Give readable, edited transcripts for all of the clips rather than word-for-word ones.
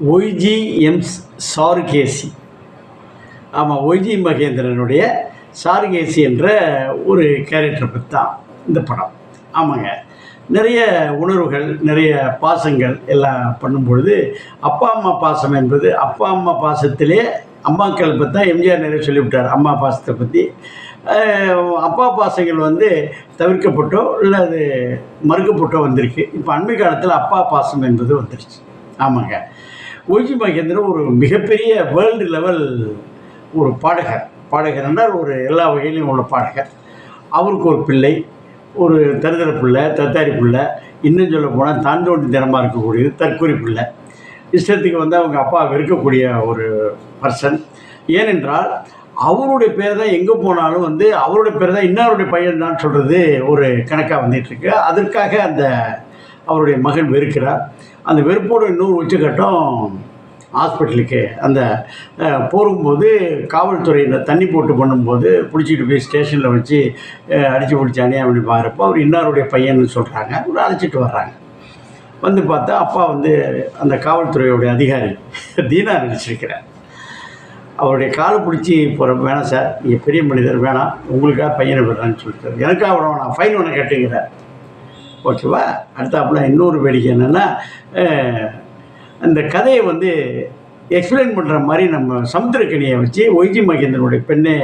YGM Charukesi. ஆமாம், YG மகேந்திரனுடைய Charukesi என்ற ஒரு கேரக்டரை பற்றி தான் இந்த படம். ஆமாங்க, நிறைய உணர்வுகள், நிறைய பாசங்கள் எல்லாம் பண்ணும்பொழுது அப்பா அம்மா பாசம் என்பது, அப்பா அம்மா பாசத்திலே அம்மாக்கள் பற்றி தான் எம்ஜிஆர் நிறைய சொல்லிவிட்டார். அம்மா பாசத்தை பற்றி அப்பா பாசங்கள் தவிர்க்கப்பட்டோ இல்லை அது மறுக்கப்பட்டோ வந்திருக்கு. இப்போ அண்மை காலத்தில் அப்பா பாசம் என்பது வந்துருச்சு. ஆமாங்க, ஒய்ஜி மகேந்திரன் ஒரு மிகப்பெரிய வேர்ல்டு லெவல் ஒரு பாடகர் என்றால் ஒரு எல்லா வகையிலையும் உள்ள பாடகர். அவருக்கு ஒரு பிள்ளை, ஒரு தருதர பிள்ளை, தத்தாரி பிள்ளை, இன்னும் சொல்ல போனால் தாண்டோண்டி தினமாக இருக்கக்கூடியது தற்கொலை பிள்ளை. இஷ்டத்துக்கு அவங்க அப்பா வெறுக்கக்கூடிய ஒரு பர்சன். ஏனென்றால் அவருடைய பேர் தான் எங்கே போனாலும் அவருடைய பேர் தான் இன்னொருடைய பையன் தான் சொல்கிறது ஒரு கணக்காக வந்துட்டுருக்கு. அதற்காக அவருடைய மகன் வெறுக்கிறார். அந்த வெறுப்போடு இன்னொரு உச்சக்கட்டம் ஹாஸ்பிட்டலுக்கு போகும்போது காவல்துறையில் தண்ணி போட்டு பண்ணும்போது பிடிச்சிட்டு போய் ஸ்டேஷனில் வச்சு அடித்து பிடிச்சானே அப்படின்னு பார்க்குறப்போ அவர் இன்னொருடைய பையன்னு சொல்கிறாங்க. ஒரு அழைச்சிட்டு வர்றாங்க. பார்த்தா அப்பா அந்த காவல்துறையோடைய அதிகாரி தீனா நடிச்சிருக்கிறார். அவருடைய காலை பிடிச்சி போகிறப்ப, வேணாம் சார், நீங்கள் பெரிய மனிதர், வேணாம், உங்களுக்காக பையனை விடுறான்னு சொல்லிட்டு எனக்காக விட நான் ஃபைன் ஒன்று கட்டுங்கிறார். ஓகேவா? அடுத்தாப்புல இன்னொரு வேடிக்கை என்னென்னா, அந்த கதையை எக்ஸ்பிளைன் பண்ணுற மாதிரி நம்ம சமுத்திரக்கனியை வச்சு ஒய்ஜி மகேந்திரனுடைய பெண்ணை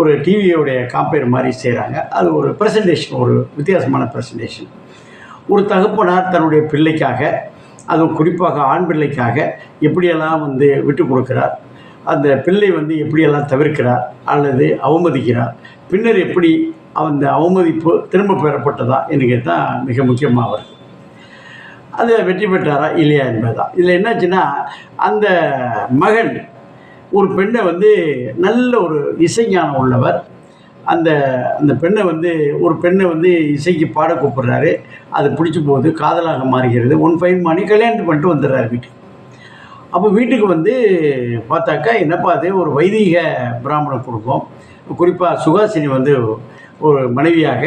ஒரு டிவியோடைய காம்பேர் மாதிரி செய்கிறாங்க. அது ஒரு ப்ரெசன்டேஷன், ஒரு வித்தியாசமான ப்ரெசன்டேஷன். ஒரு தகப்பனார் தன்னுடைய பிள்ளைக்காக, அதுவும் குறிப்பாக ஆண் பிள்ளைக்காக எப்படியெல்லாம் விட்டு கொடுக்குறார், அந்த பிள்ளை எப்படியெல்லாம் தவிர்க்கிறார் அல்லது அவமதிக்கிறார், பின்னர் எப்படி அந்த அவமதிப்பு திரும்ப பெறப்பட்டதா என்று கேட்டால் மிக முக்கியமாக வருது. அது வெற்றி பெற்றாரா இல்லையா என்பதுதான். இதில் என்னாச்சுன்னா, அந்த மகன் ஒரு பெண்ணை நல்ல ஒரு இசைஞானம் உள்ளவர். அந்த அந்த பெண்ணை ஒரு பெண்ணை இசைக்கு பாட கூப்பிட்றாரு. அது பிடிச்சி போகுது, காதலாக மாறுகிறது. ஒன் ஃபைன் பண்ணி கல்யாணம் பண்ணிட்டு வந்துடுறாரு வீட்டுக்கு. அப்போ வீட்டுக்கு பார்த்தாக்கா, என்னப்பா அது ஒரு வைதீக பிராமண குடும்பம். குறிப்பாக சுகாசினி ஒரு மனைவியாக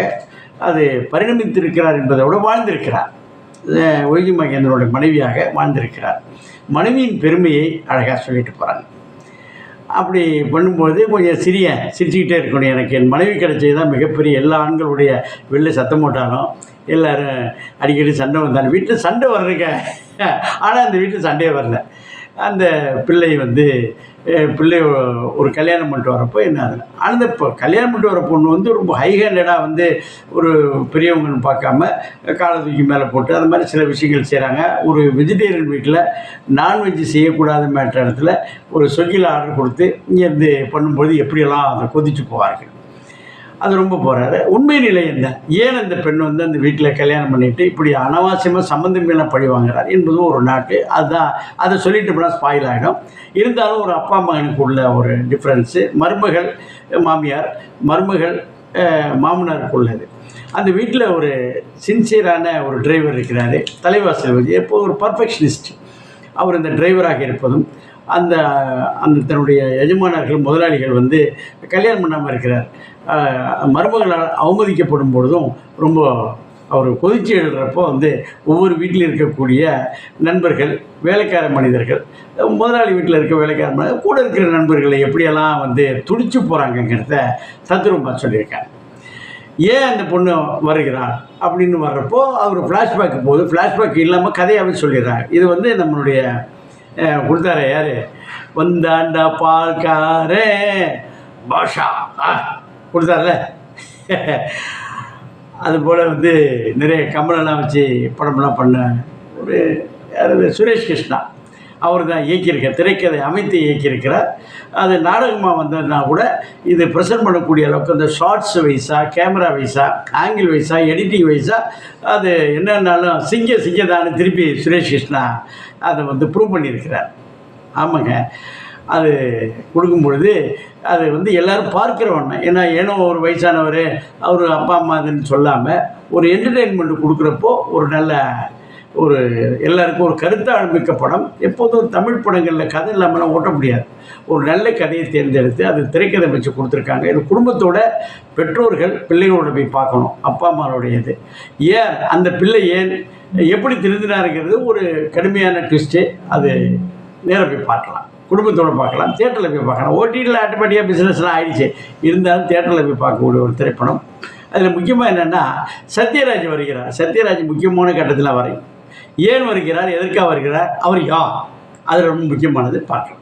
அது பரிணமித்திருக்கிறார் என்பதை விட வாழ்ந்திருக்கிறார். ஒய்ஜி மகேந்திரனுடைய மனைவியாக வாழ்ந்திருக்கிறார். மனைவியின் பெருமையை அழகாக சொல்லிட்டு போகிறாங்க. அப்படி பண்ணும்போது கொஞ்சம் சிரிச்சுக்கிட்டே இருக்கணும். எனக்கு என் மனைவி கிடைச்சது தான் மிகப்பெரிய. எல்லா ஆண்களுடைய வெளில சத்தம் போட்டாலும், எல்லோரும் அடிக்கடி சண்டை வந்தாலும், வீட்டில் சண்டை வர்றதுங்க. ஆனால் அந்த வீட்டில் சண்டையே வரல. அந்த பிள்ளை பிள்ளை ஒரு கல்யாணம் பண்ணிட்டு வரப்போ என்ன ஆகுது, அந்த இப்போ கல்யாணம் பண்ணிட்டு வர பொண்ணு ரொம்ப ஹை ஹேண்டடாக ஒரு பெரியவங்கன்னு பார்க்காம காலை தூக்கி மேலே போட்டு அந்த மாதிரி சில விஷயங்கள் செய்கிறாங்க. ஒரு வெஜிடேரியன் வீட்டில் நான்வெஜ் செய்யக்கூடாத மேட்ட இடத்துல ஒரு ஸ்விக்கியில் ஆர்டர் கொடுத்து இங்கேருந்து பண்ணும்போது எப்படியெல்லாம் அதை கொதித்து போவார்கள். அது ரொம்ப போகிறாரு. உண்மை நிலை என்ன, ஏன் அந்த பெண் அந்த வீட்டில் கல்யாணம் பண்ணிவிட்டு இப்படி அனாவசியமாக சம்மந்தமெல்லாம் பழி வாங்குறார் என்பது ஒரு நாட்டு. அதுதான், அதை சொல்லிட்டு போனால் ஸ்பாயில் ஆகிடும். இருந்தாலும் ஒரு அப்பா மகனுக்கு உள்ள ஒரு டிஃப்ரென்ஸு, மருமகள் மாமியார், மருமகள் மாமனாருக்கு உள்ளது. அந்த வீட்டில் ஒரு சின்சியரான ஒரு டிரைவர் இருக்கிறார், தலைவாசல் வச்சு எப்போது ஒரு பர்ஃபெக்ஷனிஸ்ட். அவர் இந்த டிரைவராக இருப்பதும், அந்த அந்த தன்னுடைய எஜமானர்கள் முதலாளிகள் கல்யாணம் பண்ணாமல் இருக்கிறார். மருமகளால் அவமதிக்கப்படும் பொழுதும் ரொம்ப அவர் கொதிச்சு எழுதுகிறப்போ ஒவ்வொரு வீட்டில் இருக்கக்கூடிய நண்பர்கள், வேலைக்கார மனிதர்கள், முதலாளி வீட்டில் இருக்க வேலைக்கார மனிதர்கள் கூட இருக்கிற நண்பர்களை எப்படியெல்லாம் துடிச்சு போகிறாங்கங்கிறத தத்ரூபமாக சொல்லியிருக்காங்க. ஏன் அந்த பொண்ணு வருகிறார் அப்படின்னு வர்றப்போ அவர் ஃப்ளாஷ்பேக்கு போகுது. ஃப்ளாஷ்பேக் இல்லாமல் கதையாகவே சொல்லிடுறாங்க. இது நம்மளுடைய கொடுத்தார யார், வந்தாண்டா பால்காரே பாஷா கொடுத்தார்ல, அதுபோல் நிறைய கமலெல்லாம் வச்சு படமெல்லாம் பண்ண ஒரு யார், சுரேஷ் கிருஷ்ணா, அவர் தான் இயக்கியிருக்கார், திரைக்கதை அமைத்து இயக்கியிருக்கிறார். அது நாடகமாக வந்ததுனா கூட இது ப்ரெசென்ட் பண்ணக்கூடிய அளவுக்கு அந்த ஷார்ட்ஸ் வைஸாக, கேமரா வைஸாக, ஆங்கிள் வைஸாக, எடிட்டிங் வைஸாக அது என்னன்னாலும் சிங்கதான்னு திருப்பி சுரேஷ் கிருஷ்ணா அதை ப்ரூவ் பண்ணியிருக்கிறார். ஆமாங்க, அது கொடுக்கும் பொழுது அது எல்லோரும் பார்க்குறவண்ண, ஏனோ ஒரு வயசானவர் அவர் அப்பா அம்மா அதுன்னு சொல்லாமல் ஒரு என்டர்டெயின்மெண்ட் கொடுக்குறப்போ ஒரு நல்ல ஒரு எல்லாருக்கும் ஒரு கருத்தாழ்மிக்க படம். எப்போதும் தமிழ் படங்களில் கதை இல்லாமலாம் ஓட்ட முடியாது. ஒரு நல்ல கதையை தேர்ந்தெடுத்து அது திரைக்கதை வச்சு கொடுத்துருக்காங்க. இது குடும்பத்தோட பெற்றோர்கள் பிள்ளைகளோட போய் பார்க்கணும், அப்பா அம்மாவோடையது. ஏன் அந்த பிள்ளை எப்படி திருந்தினாருங்கிறது ஒரு கடுமையான ட்விஸ்ட்டு. அது நேரில் போய் பார்க்கலாம், குடும்பத்தோடு பார்க்கலாம், தேட்டரில் போய் பார்க்கலாம். ஓடிடியில் ஆட்டோமேட்டிக்காக பிஸ்னஸ்லாம் ஆயிடுச்சு, இருந்தாலும் தேட்டரில் போய் பார்க்கக்கூடிய ஒரு திரைப்படம். அதில் முக்கியமாக என்னென்னா சத்யராஜ் வருகிறார். சத்யராஜ் முக்கியமான கட்டத்தில் ஏன் வருகிறார், எதற்காக வருகிறார், அவர் யார், அது ரொம்ப முக்கியமானது பார்க்கலாம்.